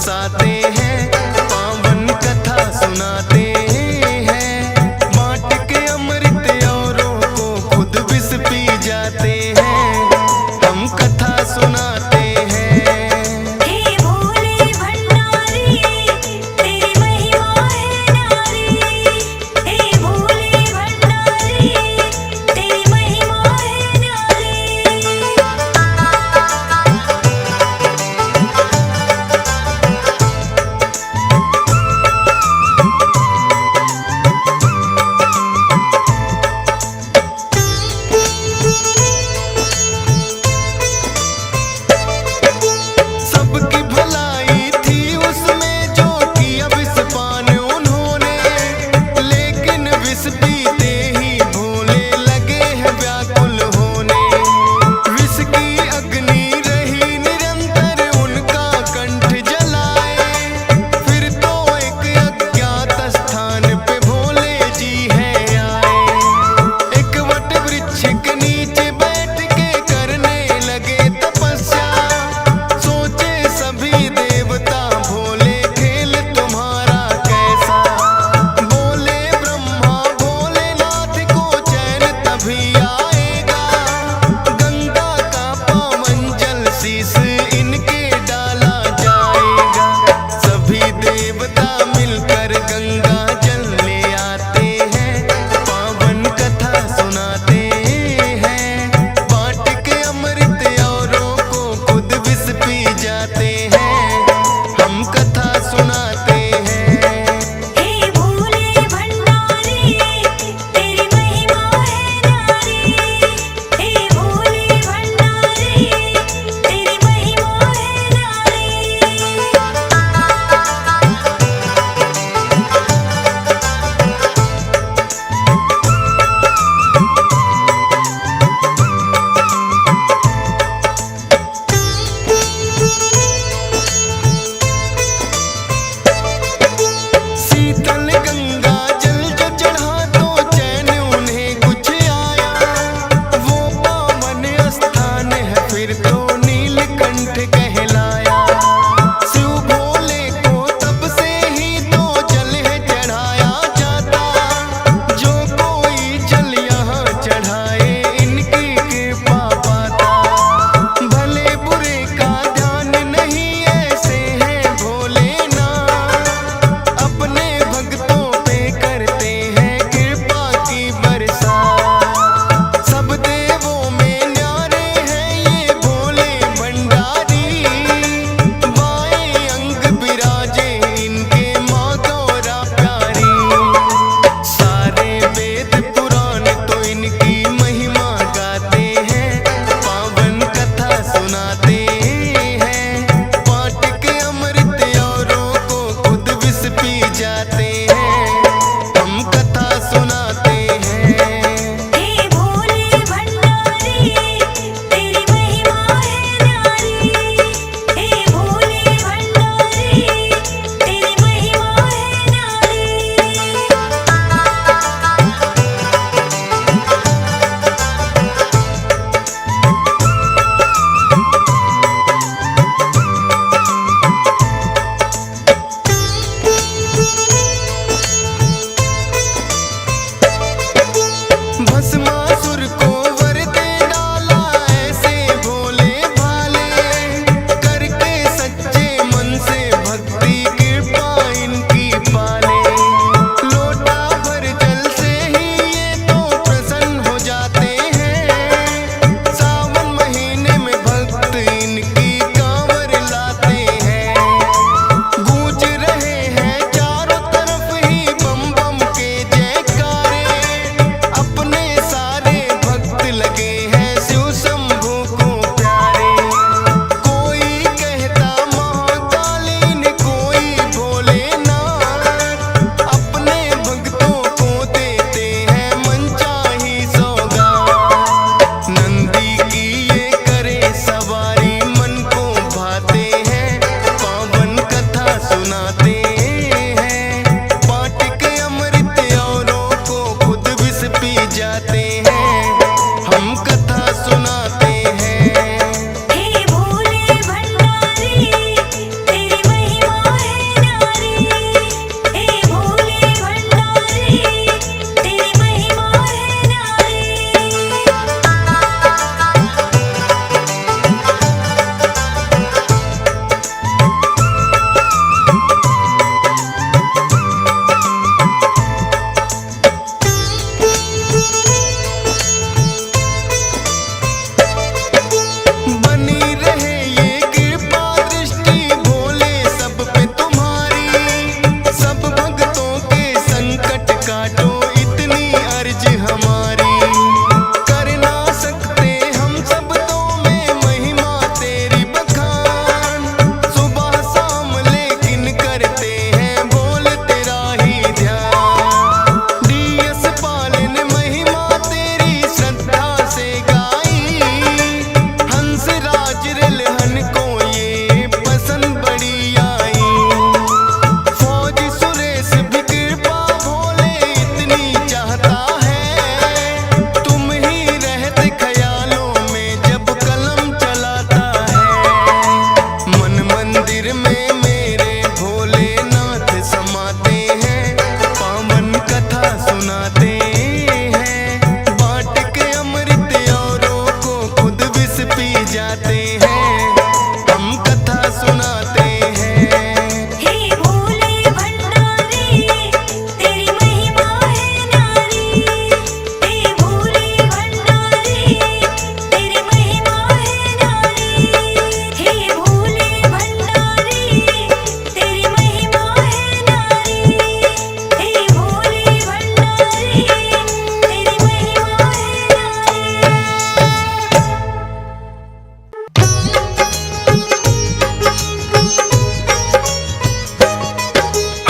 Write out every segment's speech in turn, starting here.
बरसाते हैं, पावन कथा सुनाते हैं। बांट के अमृत औरों को खुद विष पी जाते हैं, हम कथा सुनाते हैं। हे भोले भंडारी, तेरी महिमा है न्यारी। हे भोले भंडारी, तेरी महिमा है न्यारी।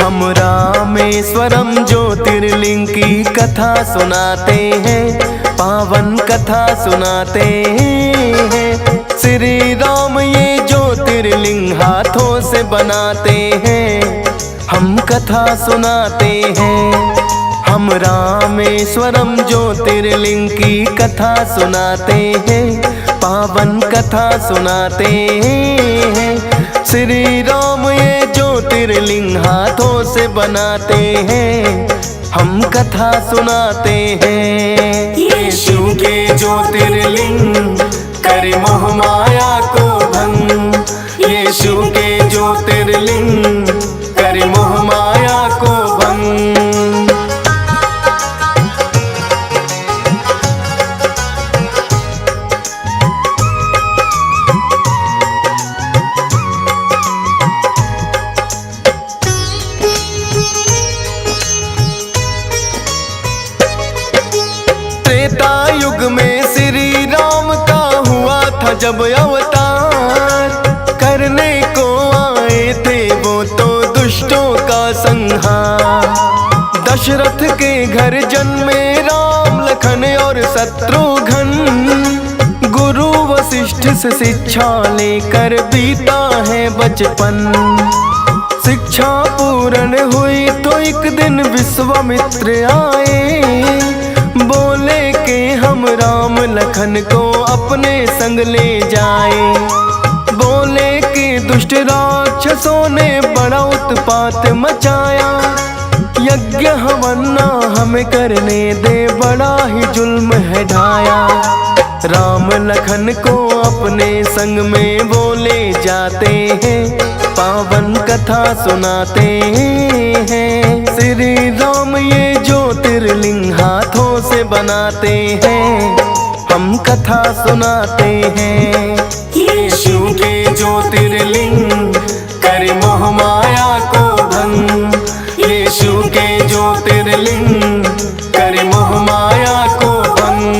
हम रामेश्वरम ज्योतिर्लिंग की कथा सुनाते हैं, पावन कथा सुनाते हैं। श्री राम ये ज्योतिर्लिंग हाथों से बनाते हैं, हम कथा सुनाते हैं। हम रामेश्वरम ज्योतिर्लिंग की कथा सुनाते हैं, पावन कथा सुनाते हैं। श्री राम ये ज्योतिर्लिंग हाथों से बनाते हैं, हम कथा सुनाते हैं। ये शिव के ज्योतिर्लिंग करे मोह माया को भंग, ये शिव के ज्योतिर्लिंग करे मोह माया को भंग। त्रेता युग में श्री राम का हुआ था जब अवतार, करने को आए थे वो तो दुष्टों का संहार। दशरथ के घर जन्मे राम लखन और शत्रुघ्न, गुरु वशिष्ठ से शिक्षा लेकर बीता है बचपन। शिक्षा पूर्ण हुई तो एक दिन विश्वामित्र आए, बोले कि हम राम लखन को अपने संग ले जाए। बोले कि दुष्ट राक्षसों ने बड़ा उत्पात मचाया, यज्ञ हवन्ना हमें करने दे, बड़ा ही जुल्म है ढाया। राम लखन को अपने संग में वो ले जाते हैं, पावन कथा सुनाते हैं। श्री राम ये ज्योतिर्लिंग हाथों से बनाते हैं, हम कथा सुनाते हैं। ये शिव के ज्योतिर्लिंग करे मोह माया को भंग, ये शिव के ज्योतिर्लिंग करे मोह माया को भंग।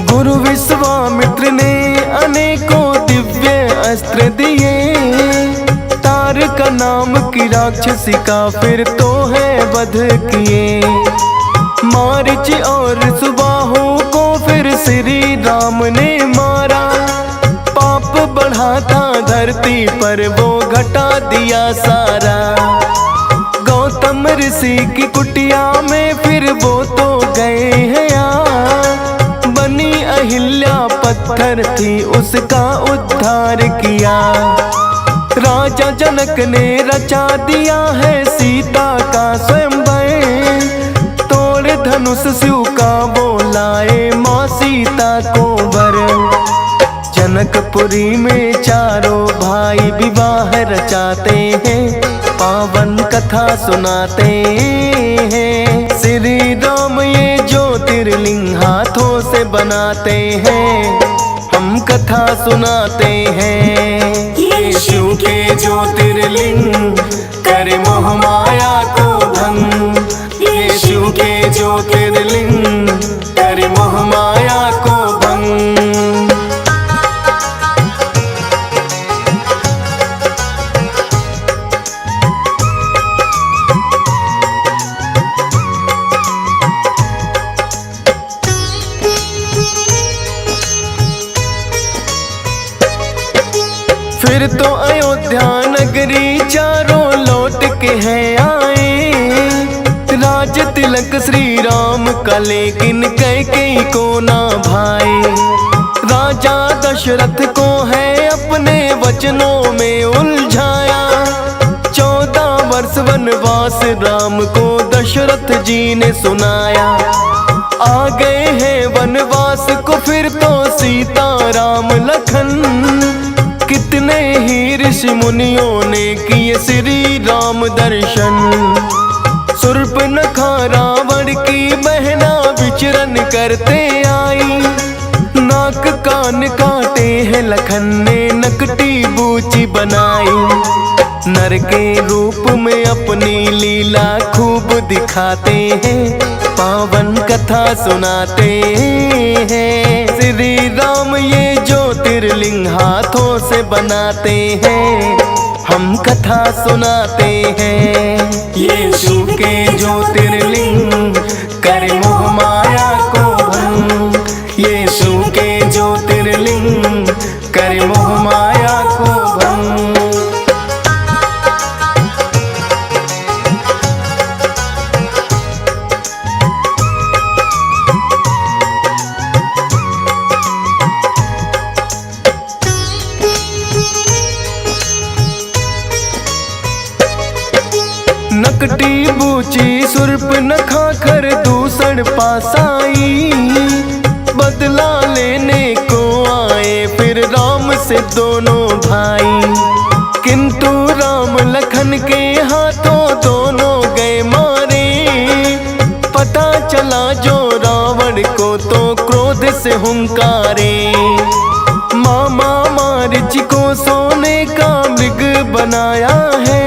गुरु विश्वामित्र ने अनेकों दिव्य अस्त्र दिए, तारका नाम की राक्षसी का फिर तो है वध किए। मारीच और सुबाहु को फिर श्री राम ने मारा, पाप बढ़ा था धरती पर वो घटा दिया सारा। गौतम ऋषि की कुटिया में फिर वो तो गए हैं यार, बनी अहिल्या पत्थर थी उसका उद्धार किया। राजा जनक ने रचा दिया है सीता का स्वयंवर, तोड़ धनुष शिव का वो लाए माँ सीता को वर। जनकपुरी में चारों भाई विवाह रचाते हैं, पावन कथा सुनाते हैं। श्री राम ये ज्योतिर्लिंग हाथों से बनाते हैं, हम कथा सुनाते हैं। ये शिव के ज्योतिर्लिंग करे मोह माया को भंग, ये शिव के ज्योतिर्लिंग करे मोह माया को भंग। फिर तो अयोध्या नगरी चारों लौट के हैं आए, राज तिलक श्री राम का लेकिन कैकेयी को ना भाए। राजा दशरथ को है अपने वचनों में उलझाया, 14 वर्ष वनवास राम को दशरथ जी ने सुनाया। आ गए हैं वनवास को फिर तो सीता राम लखन, कितने ही ऋषि मुनियों ने किए श्री राम दर्शन। शूर्पणखा रावण की बहना विचरण करते आई, नाक कान काटे हैं लखन ने नकटी बूची बनाई। नर के रूप में अपनी लीला खूब दिखाते हैं, पावन कथा सुनाते हैं। श्री राम ये ज्योतिर्लिंग हाथों से बनाते हैं, हम कथा सुनाते हैं। ये शिव के ज्योतिर्लिंग कर मोह माया को भंग। ये शिव के ज्योतिर्लिंग कर मोह माया को भंग। नकटी बूची सुर्प नखा कर दूसर पासाई। बदला लेने को आए फिर राम से दोनों भाई। किंतु राम लखन के हाथों दोनों गए मारे। पता चला जो रावण को तो क्रोध से हुंकारे। मामा मारीच को सोने का मृग बनाया है।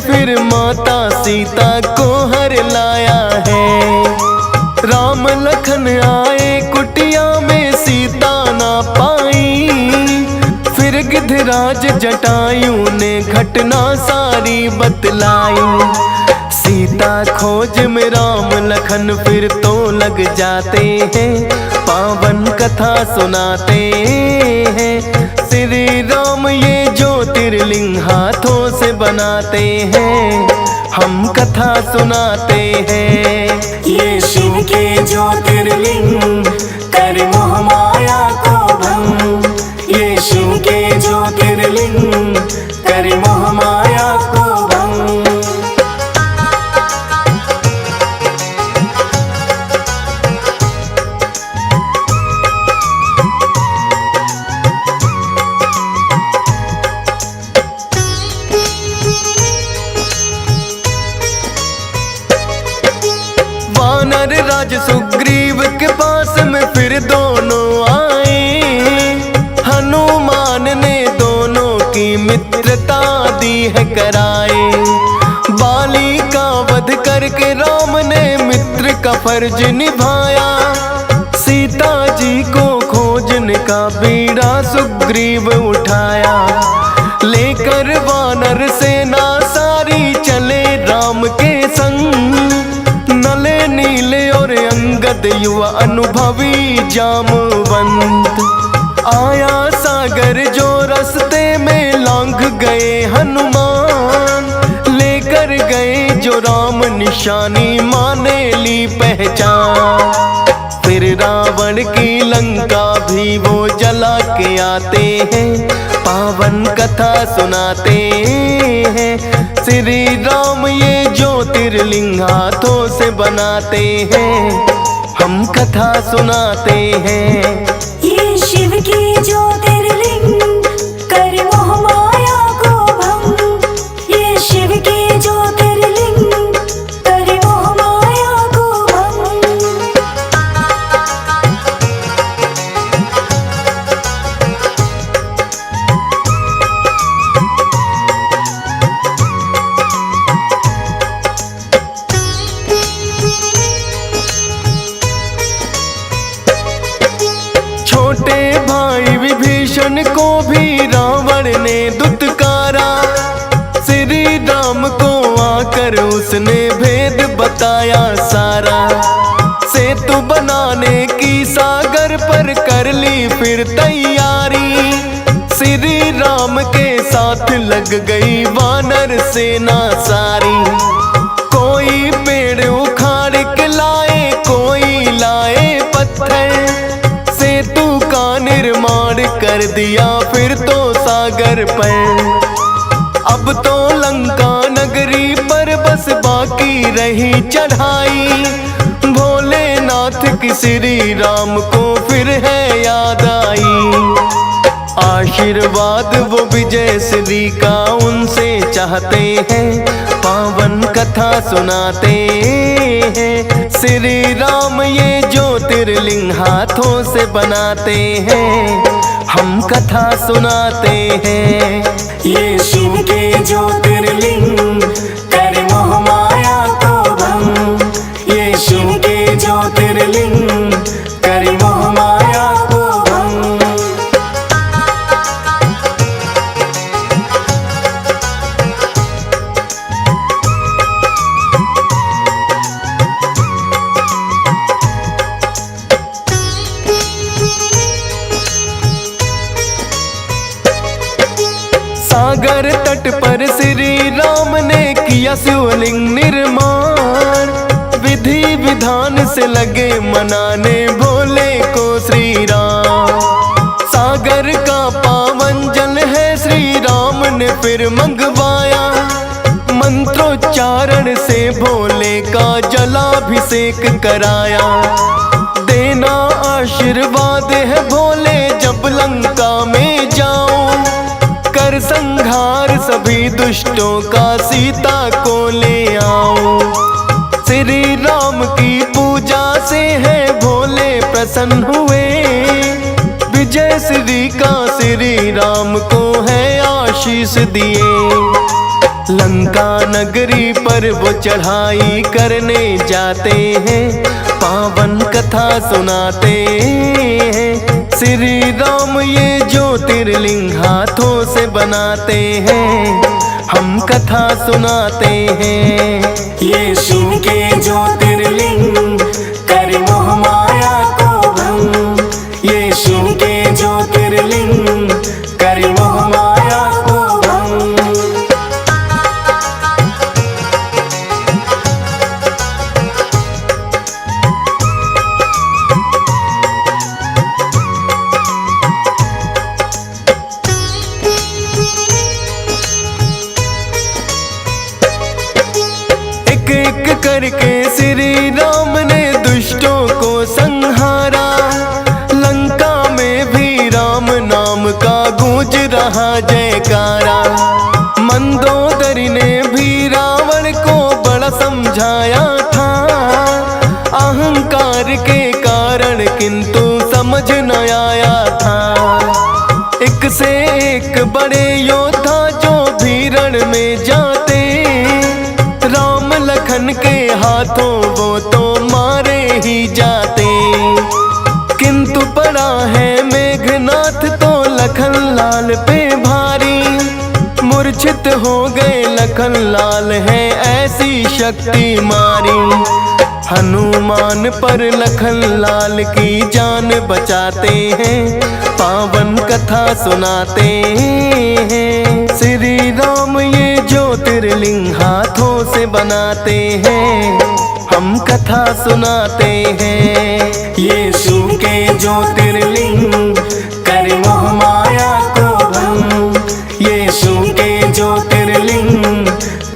फिर माता सीता को हर लाया है। राम लखन आए कुटिया में सीता ना पाई। फिर गिद्धराज जटायु ने घटना सारी बतलाई। सीता खोज में राम लखन फिर तो लग जाते हैं, पावन कथा सुनाते हैं। श्री राम ये ज्योतिर्लिंग हाथों से बनाते हैं, हम कथा सुनाते हैं। ये शिव के ज्योतिर्लिंग कर मोह माया को भंग। ये शिव के ज्योतिर्लिंग कर मोह माया को भंग। वानर राज सुग्रीव के पास में फिर दोनों आए। हनुमान ने दोनों की मित्रता दी है कराए। बाली का वध करके राम ने मित्र का फर्ज निभाया। सीता जी को खोजने का बीड़ा सुग्रीव उठाया। लेकर वानर सेना सारी चले राम के संग। नले नीले और अंगद युवा अनुभवी जामवंत। आया सागर जो रास्ते में लांघ गए हनुमान। लेकर गए जो राम निशानी माने ली पहचान। फिर रावण की लंका भी वो जला के आते हैं, पावन कथा सुनाते हैं। श्री राम ये ज्योतिर्लिंग हाथों से बनाते हैं, हम कथा सुनाते हैं। ये शिव के ज्योतिर्लिंग कर मोह माया को भंग। ये शिव के ज्योतिर्लिंग कर मोह माया को भंग। छोटे भाई विभीषण को भी रावण ने दुत्कारा। श्री राम को आकर उसने भेद बताया सारा। सेतु बनाने की सागर पर कर ली फिर तैयारी। श्री राम के साथ लग गई वानर सेना सारी। कोई पेड़ उखाड़ के लाए, कोई लाए पत्थर। सेतु का निर्माण कर दिया फिर तो सागर पर। अब तो लंका नगरी पर बस बाकी रही चढ़ाई। भोलेनाथ की श्री राम को फिर है याद आई। आशीर्वाद वो विजय श्री का उनसे चाहते हैं, पावन कथा सुनाते हैं। श्री राम ये ज्योतिर्लिंग हाथों से बनाते हैं, हम कथा सुनाते हैं। ये शिव के ज्योतिर्लिंग कर मोह माया को भंग। ये शिव के ज्योतिर्लिंग कर मोह माया को भंग। सागर तट पर श्री राम ने किया शिवलिंग निर्माण। विधि विधान से लगे मनाने भोले को श्री राम। सागर का पावन जल है श्री राम ने फिर मंगवाया। मंत्रोच्चारण से भोले का जलाभिषेक कराया। देना आशीर्वाद है भोले जब लंका में जाओ। कर संहार सभी दुष्टों का सीता को ले आओ। श्री राम की पूजा से है भोले प्रसन्न हुए। विजय श्री का श्री राम को है आशीष दिए। लंका नगरी पर वो चढ़ाई करने जाते हैं। पावन कथा सुनाते हैं। श्री राम ये ज्योतिर्लिंग हाथों से बनाते हैं। हम कथा सुनाते हैं। ये शिव के ज्योतिर्लिंग कर मोह माया को भंग। ये शिव के ज्योतिर्लिंग कर मोह माया को भंग। एक एक करके श्री राम ने दुष्टों को संहारा। लंका में भी राम नाम का गूंज रहा जयकारा। मंदोदरी ने भी रावण को बड़ा समझाया था। अहंकार के कारण किंतु समझ न आया था। एक से एक बड़े योद्धा जो भी रण में जाते। राम लखन के हाथों वो तो मारे ही जाते। किंतु पड़ा है मेघनाथ तो लखन लाल पे भारी। मूर्छित हो गए लखन लाल है ऐसी शक्ति मारी। हनुमान पर लखन लाल की जान बचाते हैं। पावन कथा सुनाते हैं। श्री राम ये ज्योतिर्लिंग हाथों से बनाते हैं। हम कथा सुनाते हैं। ये शिव के ज्योतिर्लिंग कर मोह माया को भंग। ये शिव के ज्योतिर्लिंग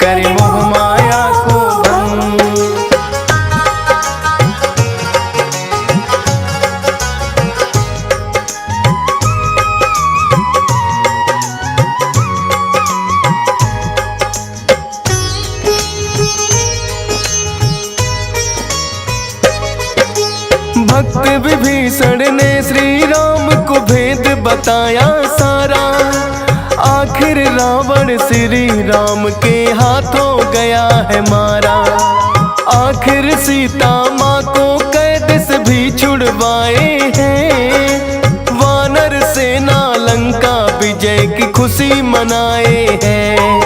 कर मोह माया को भंग। भक्त विभीषण ने श्री राम को भेद बताया सारा। आखिर रावण श्री राम के हाथों गया है मारा। आखिर सीता माँ को कैद से भी छुड़वाए हैं। वानर सेना लंका विजय की खुशी मनाए हैं।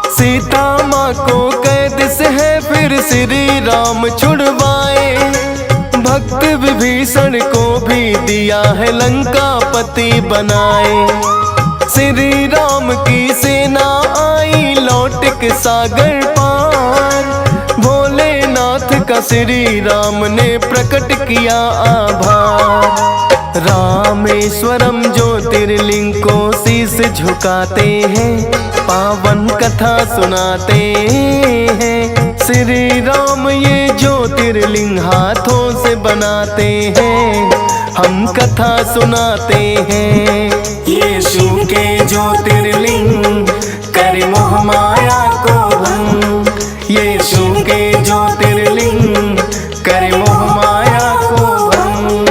सीता माँ को कैद से है फिर श्री राम छुड़वाए। भक्त विभीषण को भी दिया है लंका पति बनाए। श्री राम की सेना आई लौट के सागर पार। भोलेनाथ का श्री राम ने प्रकट किया आभार। रामेश्वरम ज्योतिर्लिंग को शीश झुकाते हैं। पावन कथा सुनाते हैं। श्री राम ये ज्योतिर्लिंग हाथों से बनाते हैं। हम कथा सुनाते हैं। ये शिव के ज्योतिर्लिंग कर मोह माया को भंग। ये शिव के ज्योतिर्लिंग कर मोह माया को भंग।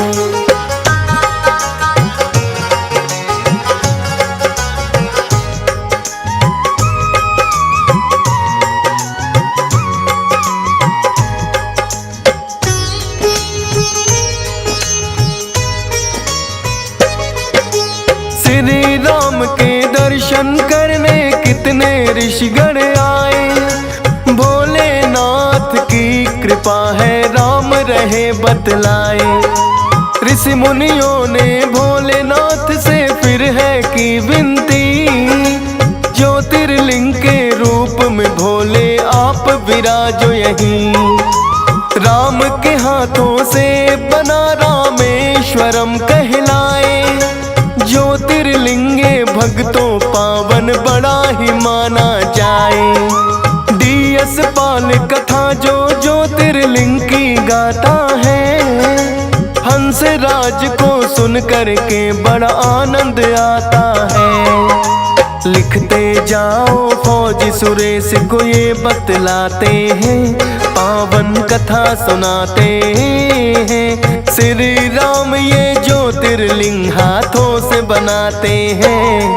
कितने ऋषिगण आए, भोलेनाथ की कृपा है राम रहे बतलाए। ऋषि मुनियों ने भोलेनाथ से फिर है की विनती, ज्योतिर्लिंग के रूप में भोले आप विराजो यहीं। राम के हाथों से बना रामेश्वरम कहलाए, ज्योतिर्लिंगे भक्तों पावन बड़ा ही माना जाए। DS पाल कथा जो ज्योतिर्लिंग की गाता है, हंस राज को सुन करके बड़ा आनंद आता है। लिखते जाओ फौज सुरेश को ये बतलाते हैं, पावन कथा सुनाते हैं। श्री राम ये ज्योतिर्लिंग हाथों से बनाते हैं,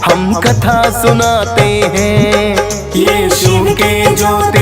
हम कथा सुनाते हैं। ये शिव के ज्योतिर्लिंग